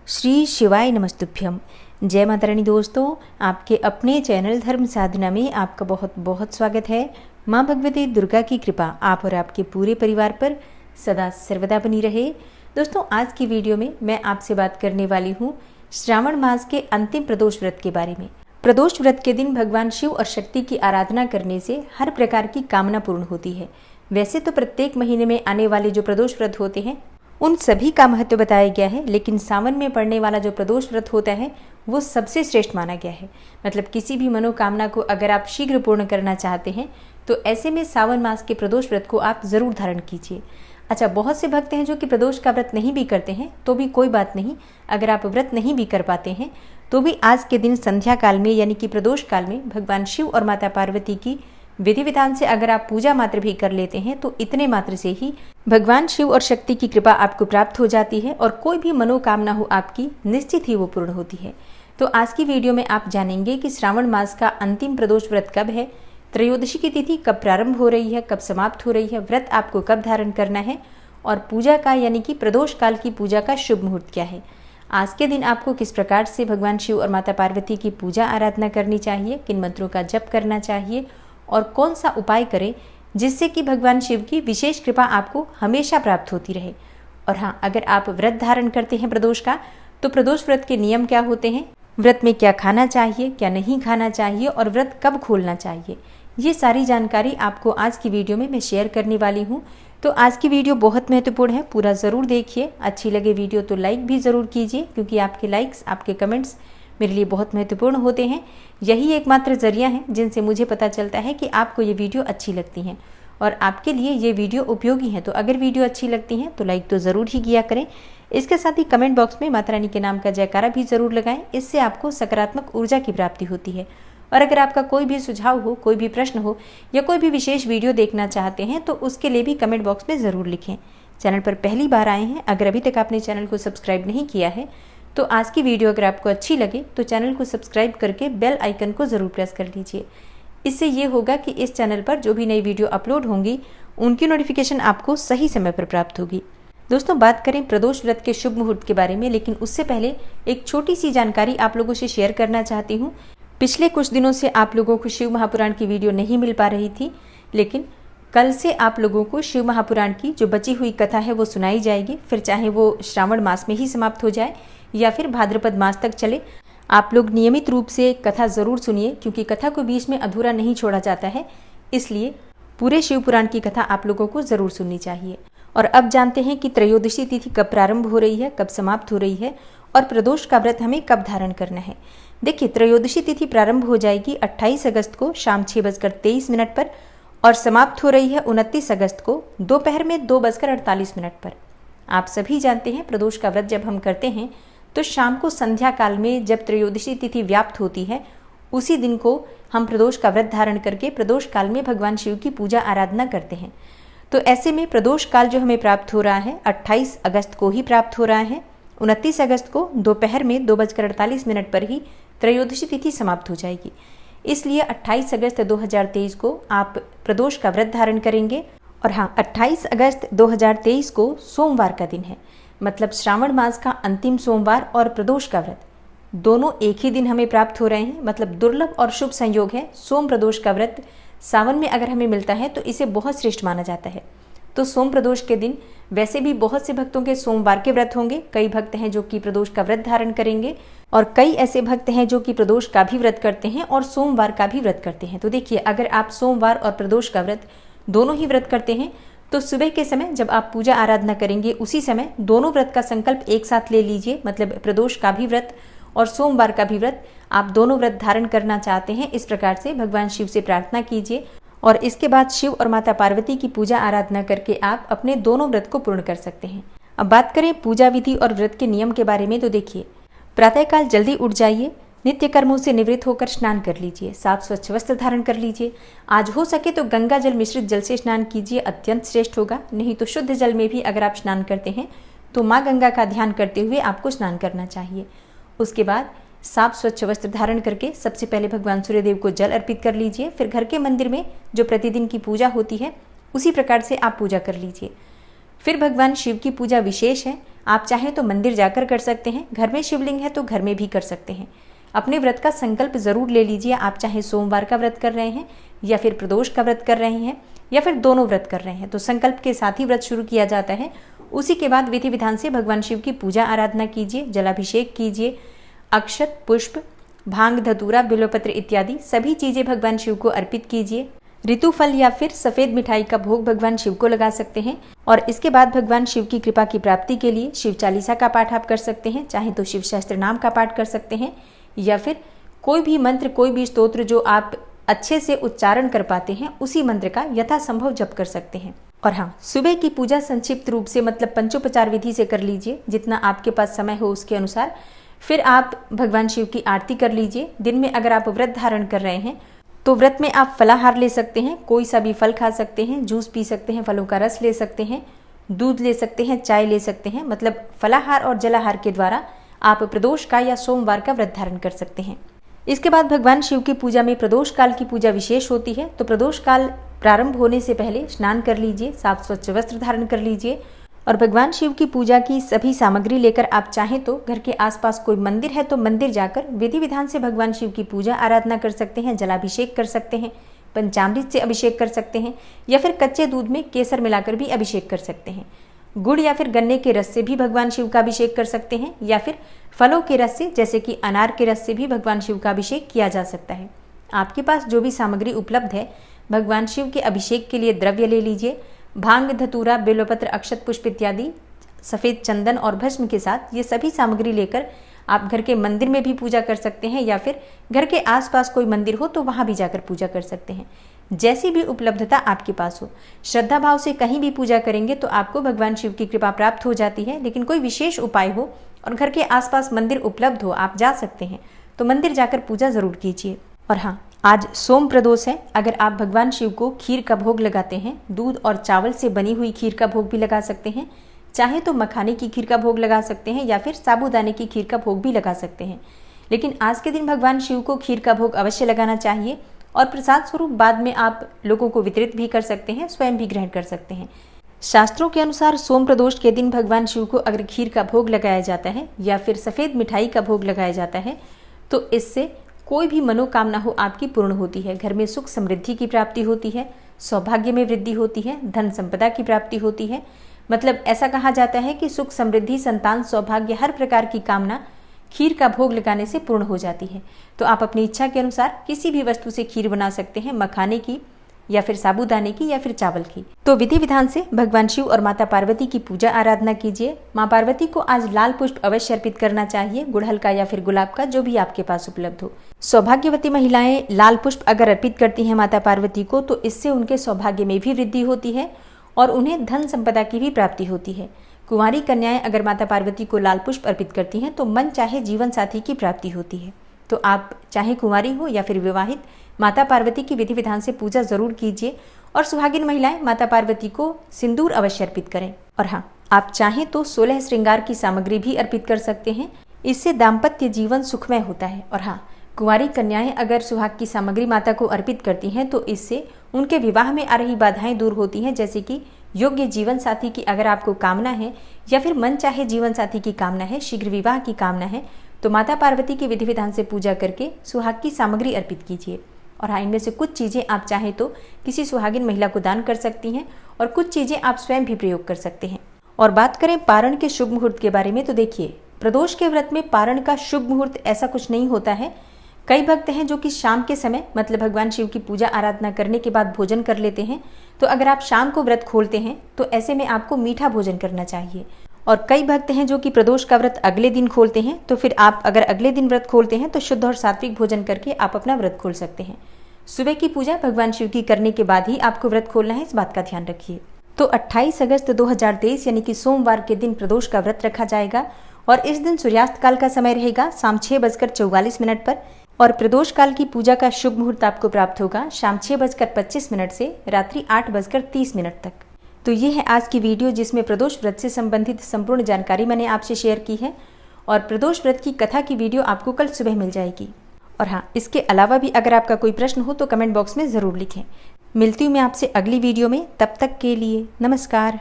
श्री शिवाय नमस्तुभ्यम। जय माता रानी। दोस्तों, आपके अपने चैनल धर्म साधना में आपका बहुत बहुत स्वागत है। माँ भगवती दुर्गा की कृपा आप और आपके पूरे परिवार पर सदा सर्वदा बनी रहे। दोस्तों, आज की वीडियो में मैं आपसे बात करने वाली हूँ श्रावण मास के अंतिम प्रदोष व्रत के बारे में। प्रदोष व्रत के दिन भगवान शिव और शक्ति की आराधना करने से हर प्रकार की कामना पूर्ण होती है। वैसे तो प्रत्येक महीने में आने वाले जो प्रदोष व्रत होते हैं उन सभी का महत्व बताया गया है, लेकिन सावन में पड़ने वाला जो प्रदोष व्रत होता है वो सबसे श्रेष्ठ माना गया है। मतलब किसी भी मनोकामना को अगर आप शीघ्र पूर्ण करना चाहते हैं तो ऐसे में सावन मास के प्रदोष व्रत को आप जरूर धारण कीजिए। अच्छा, बहुत से भक्त हैं जो कि प्रदोष का व्रत नहीं भी करते हैं, तो भी कोई बात नहीं। अगर आप व्रत नहीं भी कर पाते हैं तो भी आज के दिन संध्या काल में यानी कि प्रदोष काल में भगवान शिव और माता पार्वती की विधि विधान से अगर आप पूजा मात्र भी कर लेते हैं तो इतने मात्र से ही भगवान शिव और शक्ति की कृपा आपको प्राप्त हो जाती है और कोई भी मनोकामना हो आपकी निश्चित ही वो पूर्ण होती है। तो आज की वीडियो में आप जानेंगे कि श्रावण मास का अंतिम प्रदोष व्रत कब है, त्रयोदशी की तिथि कब प्रारंभ हो रही है, कब समाप्त हो रही है, व्रत आपको कब धारण करना है और पूजा का यानी कि प्रदोष काल की पूजा का शुभ मुहूर्त क्या है। आज के दिन आपको किस प्रकार से भगवान शिव और माता पार्वती की पूजा आराधना करनी चाहिए, किन मंत्रों का जप करना चाहिए और कौन सा उपाय करें जिससे कि भगवान शिव की विशेष कृपा आपको हमेशा प्राप्त होती रहे। और हाँ, अगर आप व्रत धारण करते हैं प्रदोष का तो प्रदोष व्रत के नियम क्या होते हैं, व्रत में क्या खाना चाहिए, क्या नहीं खाना चाहिए और व्रत कब खोलना चाहिए, ये सारी जानकारी आपको आज की वीडियो में मैं शेयर करने वाली हूँ। तो आज की वीडियो बहुत महत्वपूर्ण है, पूरा ज़रूर देखिए। अच्छी लगे वीडियो तो लाइक भी ज़रूर कीजिए, क्योंकि आपके लाइक्स, आपके कमेंट्स मेरे लिए बहुत महत्वपूर्ण होते हैं। यही एकमात्र जरिया है जिनसे मुझे पता चलता है कि आपको ये वीडियो अच्छी लगती हैं और आपके लिए ये वीडियो उपयोगी है। तो अगर वीडियो अच्छी लगती है तो लाइक तो ज़रूर ही किया करें। इसके साथ ही कमेंट बॉक्स में माता रानी के नाम का जयकारा भी ज़रूर लगाएं, इससे आपको सकारात्मक ऊर्जा की प्राप्ति होती है। और अगर आपका कोई भी सुझाव हो, कोई भी प्रश्न हो या कोई भी विशेष वीडियो देखना चाहते हैं तो उसके लिए भी कमेंट बॉक्स में ज़रूर लिखें। चैनल पर पहली बार आए हैं, अगर अभी तक आपने चैनल को सब्सक्राइब नहीं किया है तो आज की वीडियो अगर आपको अच्छी लगे तो चैनल को सब्सक्राइब करके बेल आइकन को ज़रूर प्रेस कर लीजिए। इससे ये होगा कि इस चैनल पर जो भी नई वीडियो अपलोड होंगी उनकी नोटिफिकेशन आपको सही समय पर प्राप्त होगी। दोस्तों, बात करें प्रदोष व्रत के शुभ मुहूर्त के बारे में, लेकिन उससे पहले एक छोटी सी जानकारी आप लोगों से शेयर करना चाहती हूँ। पिछले कुछ दिनों से आप लोगों को शिव महापुराण की वीडियो नहीं मिल पा रही थी, लेकिन कल से आप लोगों को शिव महापुराण की जो बची हुई कथा है वो सुनाई जाएगी। फिर चाहे वो श्रावण मास में ही समाप्त हो जाए या फिर भाद्रपद मास तक चले, आप लोग नियमित रूप से कथा ज़रूर सुनिए, क्योंकि कथा को बीच में अधूरा नहीं छोड़ा जाता है। इसलिए पूरे शिव पुराण की कथा आप लोगों को ज़रूर सुननी चाहिए। और अब जानते हैं कि त्रयोदशी तिथि कब प्रारंभ हो रही है, कब समाप्त हो रही है और प्रदोष का व्रत हमें कब धारण करना है। देखिए, त्रयोदशी तिथि प्रारंभ हो जाएगी 28 अगस्त को शाम 6:23 पर और समाप्त हो रही है 29 अगस्त को दोपहर में 2:48 पर। आप सभी जानते हैं प्रदोष का व्रत जब हम करते हैं तो शाम को संध्या काल में जब त्रयोदशी तिथि व्याप्त होती है उसी दिन को हम प्रदोष का व्रत धारण करके प्रदोष काल में भगवान शिव की पूजा आराधना करते हैं। तो ऐसे में प्रदोष काल जो हमें प्राप्त हो रहा है 28 अगस्त को ही प्राप्त हो रहा है। 29 अगस्त को दोपहर में 2:48 पर ही त्रयोदशी तिथि समाप्त हो जाएगी। इसलिए 28 अगस्त 2023 को आप प्रदोष का व्रत धारण करेंगे। और हाँ, 28 अगस्त 2023 को सोमवार का दिन है, मतलब श्रावण मास का अंतिम सोमवार और प्रदोष का व्रत दोनों एक ही दिन हमें प्राप्त हो रहे हैं। मतलब दुर्लभ और शुभ संयोग है। सोम प्रदोष का व्रत सावन में अगर हमें मिलता है तो इसे बहुत श्रेष्ठ माना जाता है। तो सोम प्रदोष के दिन वैसे भी बहुत से भक्तों के सोमवार के व्रत होंगे। कई भक्त हैं जो कि प्रदोष का व्रत धारण करेंगे और कई ऐसे भक्त हैं जो कि प्रदोष का भी व्रत करते हैं और सोमवार का भी व्रत करते हैं। तो देखिए, अगर आप सोमवार और प्रदोष का व्रत दोनों ही व्रत करते हैं तो सुबह के समय जब आप पूजा आराधना करेंगे उसी समय दोनों व्रत का संकल्प एक साथ ले लीजिए। मतलब प्रदोष का भी व्रत और सोमवार का भी व्रत, आप दोनों व्रत धारण करना चाहते हैं, इस प्रकार से भगवान शिव से प्रार्थना कीजिए और इसके बाद शिव और माता पार्वती की पूजा आराधना करके आप अपने दोनों व्रत को पूर्ण कर सकते हैं। अब बात करें पूजा विधि और व्रत के नियम के बारे में, तो देखिए, प्रातःकाल जल्दी उठ जाइए, नित्य कर्मों से निवृत्त होकर स्नान कर लीजिए, साफ स्वच्छ वस्त्र धारण कर लीजिए। आज हो सके तो गंगा जल मिश्रित जल से स्नान कीजिए, अत्यंत श्रेष्ठ होगा। नहीं तो शुद्ध जल में भी अगर आप स्नान करते हैं तो माँ गंगा का ध्यान करते हुए आपको स्नान करना चाहिए। उसके बाद साफ स्वच्छ वस्त्र धारण करके सबसे पहले भगवान सूर्यदेव को जल अर्पित कर लीजिए। फिर घर के मंदिर में जो प्रतिदिन की पूजा होती है उसी प्रकार से आप पूजा कर लीजिए। फिर भगवान शिव की पूजा विशेष है, आप चाहें तो मंदिर जाकर कर सकते हैं, घर में शिवलिंग है तो घर में भी कर सकते हैं। अपने व्रत का संकल्प जरूर ले लीजिए। आप चाहे सोमवार का व्रत कर रहे हैं या फिर प्रदोष का व्रत कर रहे हैं या फिर दोनों व्रत कर रहे हैं, तो संकल्प के साथ ही व्रत शुरू किया जाता है। उसी के बाद विधि विधान से भगवान शिव की पूजा आराधना कीजिए, जलाभिषेक कीजिए, अक्षत, पुष्प, भांग, धतूरा, बिल्वपत्र इत्यादि सभी चीजें भगवान शिव को अर्पित कीजिए। ऋतु फल या फिर सफेद मिठाई का भोग भगवान शिव को लगा सकते हैं। और इसके बाद भगवान शिव की कृपा की प्राप्ति के लिए शिव चालीसा का पाठ आप कर सकते हैं, चाहे तो शिव सहस्त्र नाम का पाठ कर सकते हैं या फिर कोई भी मंत्र, कोई भी स्तोत्र जो आप अच्छे से उच्चारण कर पाते हैं उसी मंत्र का यथासंभव जप कर सकते हैं। और हाँ, सुबह की पूजा संक्षिप्त रूप से मतलब पंचोपचार विधि से कर लीजिए, जितना आपके पास समय हो उसके अनुसार। फिर आप भगवान शिव की आरती कर लीजिए। दिन में अगर आप व्रत धारण कर रहे हैं तो व्रत में आप फलाहार ले सकते हैं, कोई सा भी फल खा सकते हैं, जूस पी सकते हैं, फलों का रस ले सकते हैं, दूध ले सकते हैं, चाय ले सकते हैं। मतलब फलाहार और जलाहार के द्वारा आप प्रदोष का या सोमवार का व्रत धारण कर सकते हैं। इसके बाद भगवान शिव की पूजा में प्रदोष काल की पूजा विशेष होती है, तो प्रदोष काल प्रारंभ होने से पहले स्नान कर लीजिए, साफ स्वच्छ वस्त्र धारण कर लीजिए और भगवान शिव की पूजा की सभी सामग्री लेकर आप चाहें तो घर के आसपास कोई मंदिर है तो मंदिर जाकर विधि विधान से भगवान शिव की पूजा आराधना कर सकते हैं, जलाभिषेक कर सकते हैं, पंचामृत से अभिषेक कर सकते हैं या फिर कच्चे दूध में केसर मिलाकर भी अभिषेक कर सकते हैं। गुड़ या फिर गन्ने के रस से भी भगवान शिव का अभिषेक कर सकते हैं या फिर फलों के रस से जैसे कि अनार के रस से भी भगवान शिव का अभिषेक किया जा सकता है। आपके पास जो भी सामग्री उपलब्ध है भगवान शिव के अभिषेक के लिए द्रव्य ले लीजिए। भांग, धतूरा, बेलपत्र, अक्षत, पुष्प इत्यादि, सफेद चंदन और भस्म के साथ ये सभी सामग्री लेकर आप घर के मंदिर में भी पूजा कर सकते हैं या फिर घर के आसपास कोई मंदिर हो तो वहां भी जाकर पूजा कर सकते हैं। जैसी भी उपलब्धता आपके पास हो, श्रद्धा भाव से कहीं भी पूजा करेंगे तो आपको भगवान शिव की कृपा प्राप्त हो जाती है। लेकिन कोई विशेष उपाय हो और घर के आसपास मंदिर उपलब्ध हो, आप जा सकते हैं तो मंदिर जाकर पूजा जरूर कीजिए। और हाँ, आज सोम प्रदोष है। अगर आप भगवान शिव को खीर का भोग लगाते हैं, दूध और चावल से बनी हुई खीर का भोग भी लगा सकते हैं, चाहे तो मखाने की खीर का भोग लगा सकते हैं या फिर साबूदाने की खीर का भोग भी लगा सकते हैं। लेकिन आज के दिन भगवान शिव को खीर का भोग अवश्य लगाना चाहिए और प्रसाद स्वरूप बाद में आप लोगों को वितरित भी कर सकते हैं, स्वयं भी ग्रहण कर सकते हैं। शास्त्रों के अनुसार सोम प्रदोष के दिन भगवान शिव को अगर खीर का भोग लगाया जाता है या फिर सफेद मिठाई का भोग लगाया जाता है तो इससे कोई भी मनोकामना हो आपकी पूर्ण होती है। घर में सुख समृद्धि की प्राप्ति होती है, सौभाग्य में वृद्धि होती है, धन संपदा की प्राप्ति होती है। मतलब ऐसा कहा जाता है कि सुख समृद्धि, संतान, सौभाग्य, हर प्रकार की कामना खीर का भोग लगाने से पूर्ण हो जाती है। तो आप अपनी इच्छा के अनुसार किसी भी वस्तु से खीर बना सकते हैं, मखाने की या फिर साबूदाने की या फिर चावल की। तो विधि विधान से भगवान शिव और माता पार्वती की पूजा आराधना कीजिए। माँ पार्वती को आज लाल पुष्प अवश्य अर्पित करना चाहिए, गुड़हल का या फिर गुलाब का, जो भी आपके पास उपलब्ध हो। सौभाग्यवती महिलाएं लाल पुष्प अगर अर्पित करती हैं माता पार्वती को तो इससे उनके सौभाग्य में भी वृद्धि होती है और उन्हें धन संपदा की भी प्राप्ति होती है। कुंवारी कन्याएं अगर माता पार्वती को लाल पुष्प अर्पित करती हैं तो मन चाहे जीवन साथी की प्राप्ति होती है। तो आप चाहे कुंवारी हो या फिर विवाहित, माता पार्वती की विधि विधान से पूजा जरूर कीजिए और सुहागिन महिलाएं माता पार्वती को सिंदूर अवश्य अर्पित करें। और हाँ, आप चाहें तो 16 श्रृंगार की सामग्री भी अर्पित कर सकते हैं, इससे दाम्पत्य जीवन सुखमय होता है। और हाँ, कुंवारी कन्याएं अगर सुहाग की सामग्री माता को अर्पित करती हैं तो इससे उनके विवाह में आ रही बाधाएं दूर होती हैं, जैसे कि योग्य जीवन साथी की अगर आपको कामना है या फिर मन चाहे जीवन साथी की कामना है, शीघ्र विवाह की कामना है, तो माता पार्वती की विधि विधान से पूजा करके सुहाग की सामग्री अर्पित कीजिए। और हाँ, इनमें से कुछ चीज़ें आप चाहें तो किसी सुहागिन महिला को दान कर सकती हैं और कुछ चीज़ें आप स्वयं भी प्रयोग कर सकते हैं। और बात करें पारण के शुभ मुहूर्त के बारे में तो देखिए, प्रदोष के व्रत में पारण का शुभ मुहूर्त ऐसा कुछ नहीं होता है। कई भक्त हैं जो कि शाम के समय मतलब भगवान शिव की पूजा आराधना करने के बाद भोजन कर लेते हैं। तो अगर आप शाम को व्रत खोलते हैं तो ऐसे में आपको मीठा भोजन करना चाहिए। और कई भक्त हैं जो कि प्रदोष का व्रत अगले दिन खोलते हैं, तो फिर आप अगर अगले दिन व्रत खोलते हैं तो शुद्ध और सात्विक भोजन करके आप अपना व्रत खोल सकते हैं। सुबह की पूजा भगवान शिव की करने के बाद ही आपको व्रत खोलना है, इस बात का ध्यान रखिए। तो 28 अगस्त 2023 यानी कि सोमवार के दिन प्रदोष का व्रत रखा जाएगा और इस दिन सूर्यास्त काल का समय रहेगा शाम 6:44 पर और प्रदोष काल की पूजा का शुभ मुहूर्त आपको प्राप्त होगा शाम 6:25 से रात्रि 8:30 तक। तो ये है आज की वीडियो जिसमें प्रदोष व्रत से संबंधित संपूर्ण जानकारी मैंने आपसे शेयर की है और प्रदोष व्रत की कथा की वीडियो आपको कल सुबह मिल जाएगी। और हाँ, इसके अलावा भी अगर आपका कोई प्रश्न हो तो कमेंट बॉक्स में ज़रूर लिखें। मिलती हूँ मैं आपसे अगली वीडियो में, तब तक के लिए नमस्कार।